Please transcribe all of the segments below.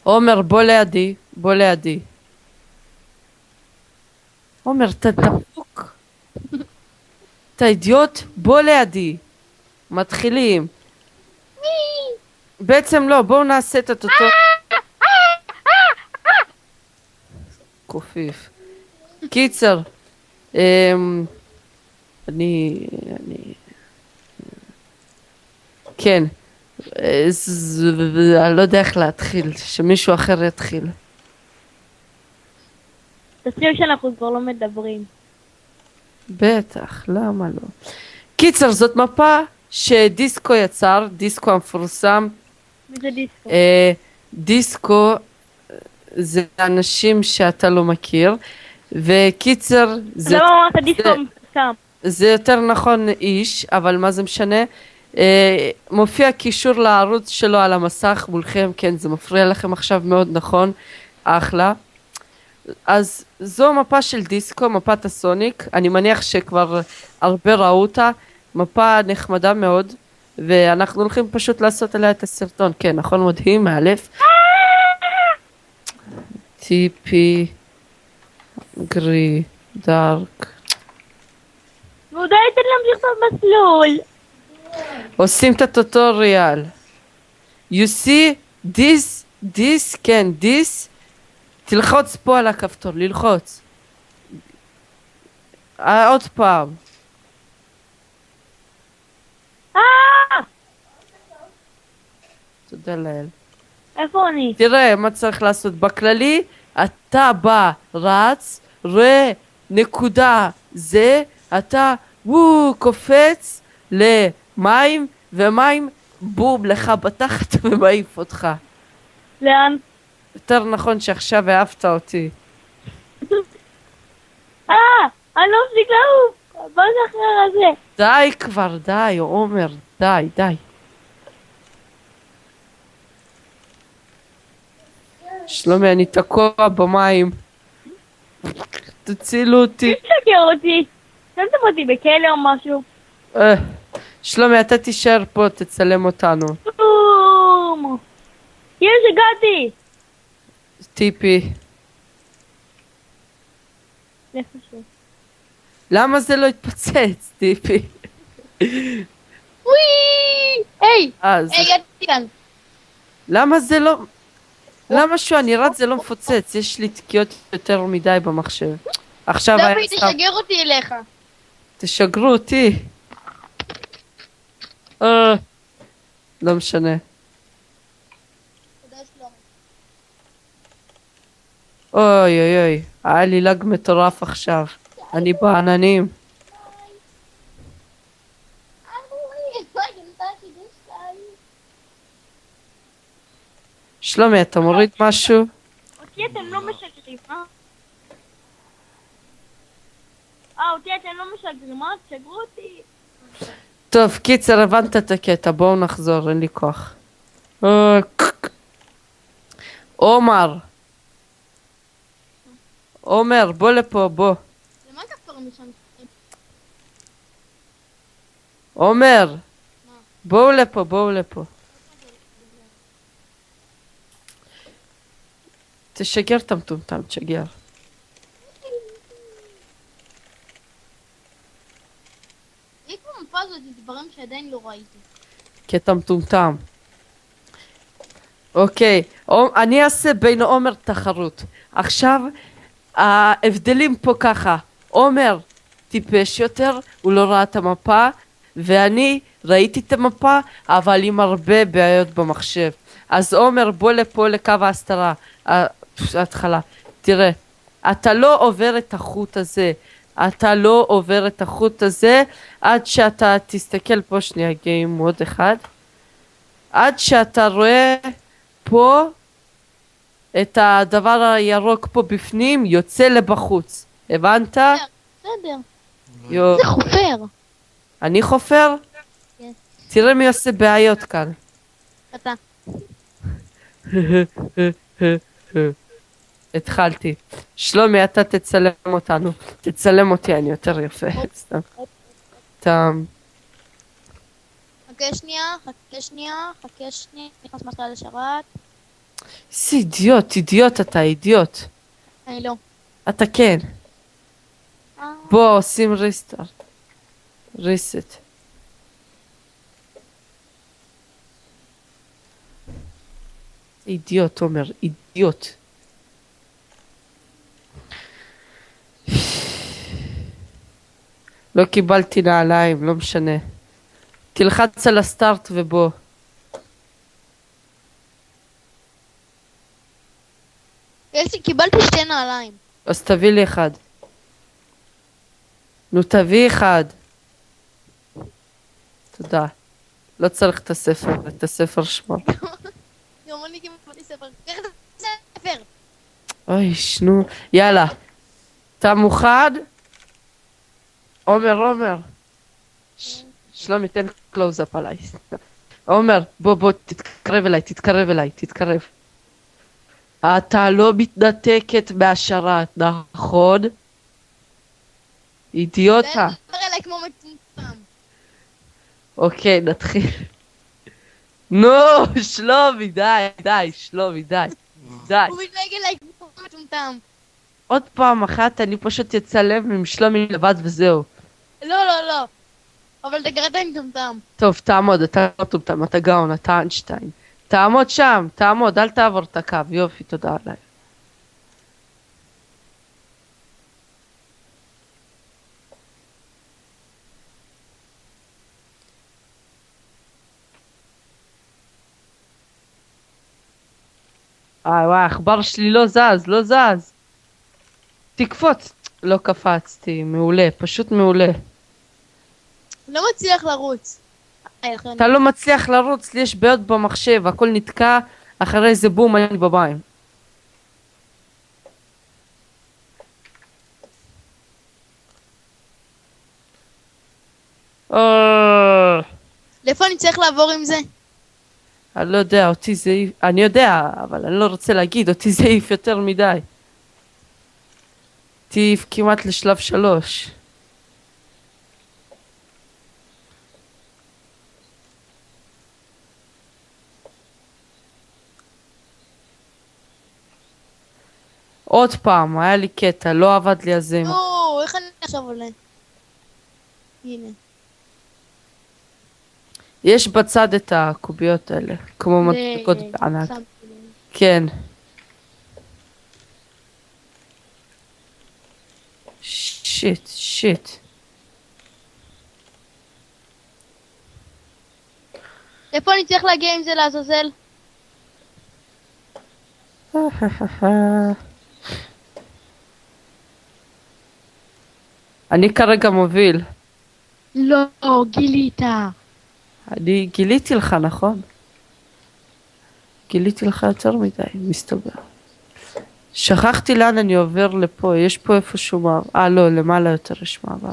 עומר, בוא לידי, בוא לידי. עומר, אתה דפוק. אתה אידיוט? בוא לידי. מתחילים. בעצם לא, בואו נעשה את אותו... קופיף. קיצר. אני... כן. אני לא יודע איך להתחיל, שמישהו אחר יתחיל. תשים שאנחנו כבר לא מדברים. בטח, למה לא? קיצר, זאת מפה שדיסקו יצר, דיסקו המפורסם. מי זה דיסקו? דיסקו זה אנשים שאתה לא מכיר, וקיצר למה אמרת דיסקו המפורסם? זה יותר נכון איש, אבל מה זה משנה? מופיע קישור לערוץ שלו על המסך מולכם, כן, זה מפריע לכם עכשיו מאוד, נכון? אחלה. אז זו מפה של דיסקו, מפת הסוניק, אני מניח שכבר הרבה ראו אותה, מפה נחמדה מאוד, ואנחנו הולכים פשוט לעשות עליה את הסרטון, כן, נכון, מדהים, מאלף. טיפי, גרי, דארק. נו די, תן להמשיך את המסלול. עושים את הטוטוריאל. You see this, כן, this, תלחוץ פה על הכפתור, ללחוץ. עוד פעם. תודה לאל. איפה אני? תראה מה צריך לעשות. בכללי, אתה בא, רץ, רואה נקודה זה, אתה קופץ למים, ומים בום לך בתחת ומעיף אותך. לאן? יותר נכון שעכשיו העפת אותי. אני לא מפסיק לעוף. בוא נשחרר על זה. די כבר, די, עומר, די, די. שלומי, אני תקוע במים. תצילו אותי. תשקר אותי. שמתם אותי בכלא או משהו. שלומי, אתה תישאר פה, תצלם אותנו. בום. יש, הגעתי. טיפי. איפשהו. למה זה לא התפוצץ, טיפי? וואי! היי! אז היי, הגעתי כאן. למה זה לא... למה שאני רץ זה לא מפוצץ? יש לי תקיעות יותר מדי במחשב. עכשיו היה דוד, סתם... תשגר אותי אליך. תשגרו אותי. לא משנה. תודה, שלומי. אוי אוי אוי, היה לי לג מטורף עכשיו. אני בעננים. שלומי, אתה מוריד משהו? אותי אתם לא משגרים, אותי אתם לא משגרים, תשגרו אותי. טוב, קיצר, הבנת את הקטע, בואו נחזור, אין לי כוח. עומר, בוא לפה, בוא. למה אתה כבר משם? עומר, בואו לפה, בואו לפה. תשגר את המטומטם, תשגר. יש במפה הזאת דברים שעדיין לא ראיתי. כי אתה מטומטם. אוקיי, אני אעשה בין עומר תחרות. עכשיו, ההבדלים פה ככה. עומר טיפש יותר, הוא לא ראה את המפה, ואני ראיתי את המפה, אבל עם הרבה בעיות במחשב. אז עומר, בוא לפה לקו ההסתרה. התחלה. תראה, אתה לא עובר את החוט הזה. אתה לא עובר את החוט הזה עד שאתה תסתכל פה שנייה גיים מוד אחד. עד שאתה רואה פה את הדבר הירוק פה בפנים יוצא לבחוץ. הבנת? בסדר. יו. זה חופר. אני חופר? כן. תראה מי עושה בעיות כאן. אתה. התחלתי. שלומי, אתה תצלם אותנו. תצלם אותי, אני יותר יפה. סתם. סתם. חכה שנייה. נכנס מסך על השרת. איזה אידיוט, אידיוט אתה, אידיוט. אני לא. אתה כן. אה, בוא, עושים ריסטארט. ריסט. אידיוט, עומר, אידיוט. לא קיבלתי נעליים, לא משנה. תלחץ על הסטארט ובוא. קיבלתי 2 נעליים. אז תביא לי אחד. נו, תביא אחד. תודה. לא צריך את הספר, את הספר שמור. גם אני קיבלתי ספר. קח את הספר. אוי, שנו. יאללה. אתה מוכן? עומר. שלומי, תן קלוז-אפ עליי. עומר, בוא, תתקרב אליי. אתה לא מתנתקת מהשרת, נכון? אידיוטה. דבר אליי כמו מטומטם. אוקיי, נתחיל. נו, שלומי, די, שלומי, די. הוא מתנהג אליי כמו מטומטם. עוד פעם אחת אני פשוט אצלם עם שלומי לבד וזהו. לא. אבל אתה קראת לי מטומטם. טוב, תעמוד, אתה לא טומטם, אתה גאון, אתה איינשטיין. תעמוד שם, אל תעבור את הקו, יופי, תודה עליי. וואי, העכבר שלי לא זז. תקפוץ. לא קפצתי, מעולה, פשוט מעולה. לא מצליח לרוץ. אתה לא מצליח לרוץ, לי יש בעיות במחשב, הכל נתקע, אחרי זה בום, אני בביים. לאיפה אני צריך לעבור עם זה? אני לא יודע, אותי זה העיף, אני יודע, אבל אני לא רוצה להגיד, אותי זה העיף יותר מדי. אותי העיף כמעט לשלב 3. עוד פעם, היה לי קטע, לא עבד לי הזה. נו, איך אני עכשיו עולה? הנה. יש בצד את הקוביות האלה, כמו מדבקות בענק. שמתי לב. כן. שיט. לאיפה אני צריך להגיע עם זה לעזאזל? אני כרגע מוביל. לא, גילית. אני גיליתי לך, נכון? גיליתי לך יותר מדי, מסתבר. שכחתי לאן אני עובר לפה, יש פה איפשהו מעבר. לא, למעלה יותר יש מעבר.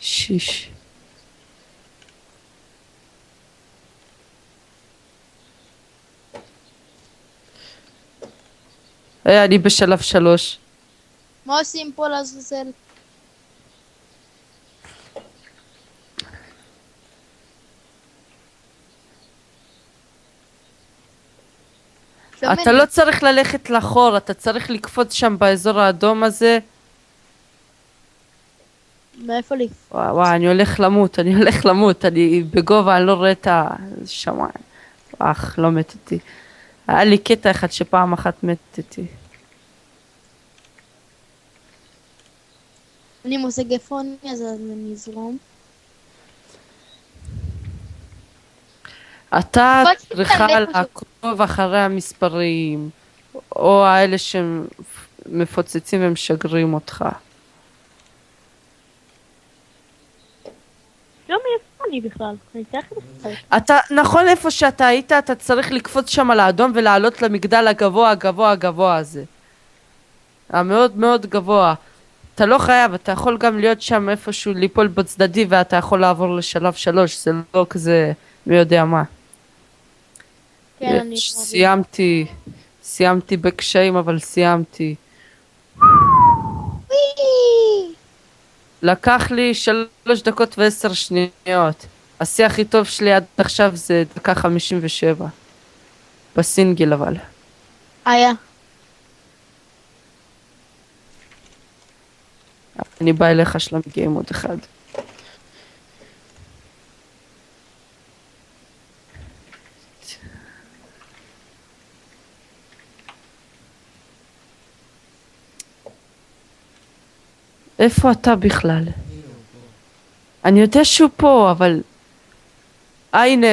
שיש. אני בשלב 3. מה עושים פה לעזאזל? אתה לא צריך ללכת לחור, אתה צריך לקפוץ שם באזור האדום הזה. מאיפה לי? וואי, אני הולך למות, אני בגובה, אני לא רואה את השמיים. לא מתתי. היה לי קטע אחד שפעם אחת מתתי. אני מושג איפה אני, אז אני אזרום. אתה צריכה לעקוב אחרי המספרים, או האלה שמפוצצים ומשגרים אותך. לא מאיפה אני בכלל? אני צריך לפחות. אתה, נכון איפה שאתה היית, אתה צריך לקפוץ שם על האדום ולעלות למגדל הגבוה הזה. המאוד מאוד גבוה. אתה לא חייב, אתה יכול גם להיות שם איפשהו, ליפול בצדדי ואתה יכול לעבור לשלב 3, זה לא כזה, מי יודע מה. כן, אני סיימתי בקשיים, אבל סיימתי. לקח לי 3 דקות ו10 שניות. השיא הכי טוב שלי עד עכשיו זה דקה 57. בסינגל אבל. היה. אני בא אליך שלום גיים עוד אחד. איפה אתה בכלל? הנה הוא פה. אני יודע שהוא פה, אבל... הנה.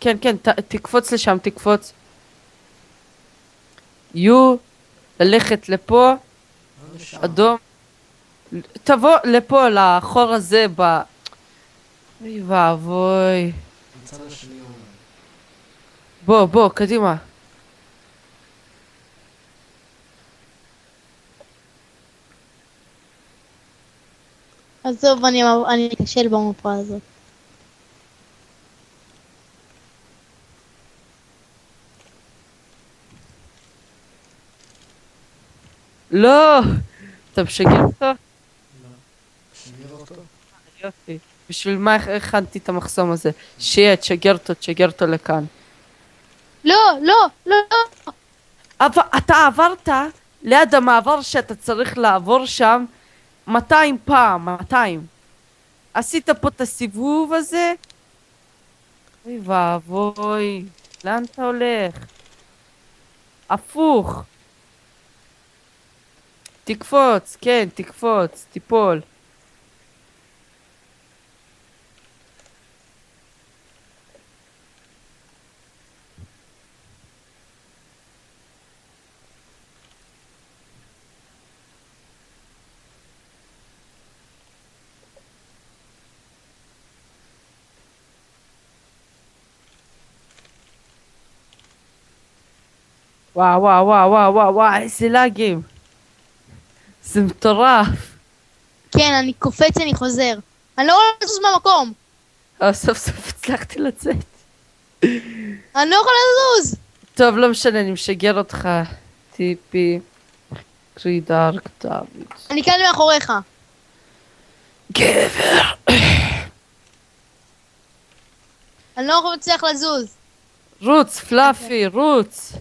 כן, כן, תקפוץ לשם, תקפוץ. יו, ללכת לפה, לא לשם. אדום. תבוא לפה, לחור הזה, אוי ואבוי. בצד השני עומר. בוא, קדימה. עזוב, אני אכשל במפה הזאת. לא! אתה משגר אותו? לא. שגר אותו? יופי. בשביל מה הכנתי את המחסום הזה? שיהיה, תשגר אותו לכאן. לא, לא, לא, לא. אבל אתה עברת ליד המעבר שאתה צריך לעבור שם 200 פעם, 200. עשית פה את הסיבוב הזה? אוי ואבוי, לאן אתה הולך? הפוך. תקפוץ, כן, תקפוץ, תיפול. וואו, איזה לאגים. זה מטורף. כן, אני קופץ, אני חוזר. אני לא יכול לזוז מהמקום. סוף סוף הצלחתי לצאת. אני לא יכול לזוז. טוב, לא משנה, אני משגר אותך. טיפי. קרידארק דוד. אני כאן מאחוריך. גבר. אני לא יכול להצליח לזוז. רוץ, פלאפי, רוץ.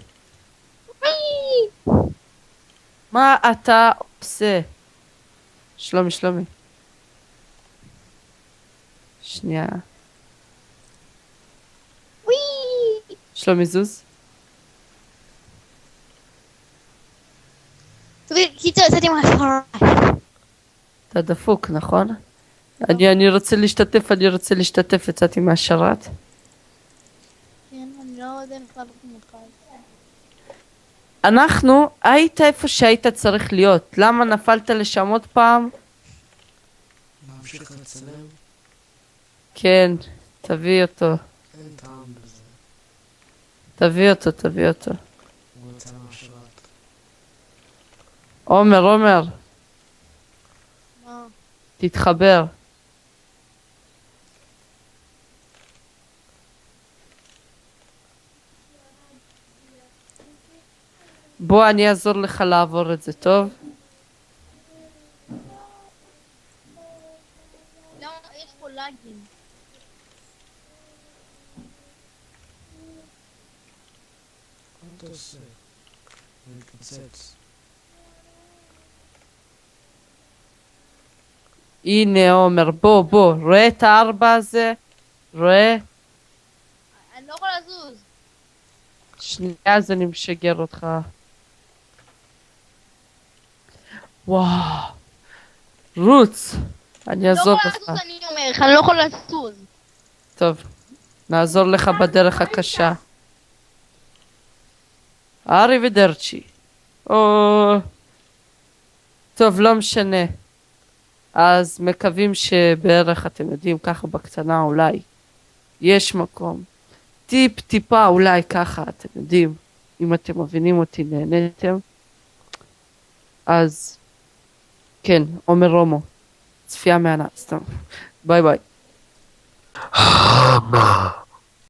מה אתה עושה? שלומי. שנייה. וואי. שלומי זוז. קיצור, יצאתי מאחוריי. אתה דפוק, נכון? אני רוצה להשתתף, יצאתי מהשרת. כן, אני לא יודע איך לעבוד ממך. היית איפה שהיית צריך להיות. למה נפלת לשם עוד פעם? להמשיך לצלם? כן, תביא אותו. אין טעם בזה. תביא אותו. הוא יצא מהשרת. עומר, מה? תתחבר. בוא, אני אעזור לך לעבור את זה, טוב? לא, יש פה לאגים. מה אתה עושה? אני מתפוצץ. הנה עומר, בוא, רואה את הארבע הזה? רואה? אני לא יכול לזוז. שנייה, אז אני משגר אותך. וואו. רוץ. אני אעזור לך. לא יכול לזוז, אני אומר לך, אני לא יכול לזוז. טוב, נעזור לך בדרך הקשה. אריבדרצ'י. טוב, לא משנה. אז מקווים שבערך, אתם יודעים, ככה בקטנה אולי. יש מקום. טיפה אולי ככה, אתם יודעים. אם אתם מבינים אותי, נהניתם. אז, כן, עומר רומו. צפייה מהנה, סתם. ביי.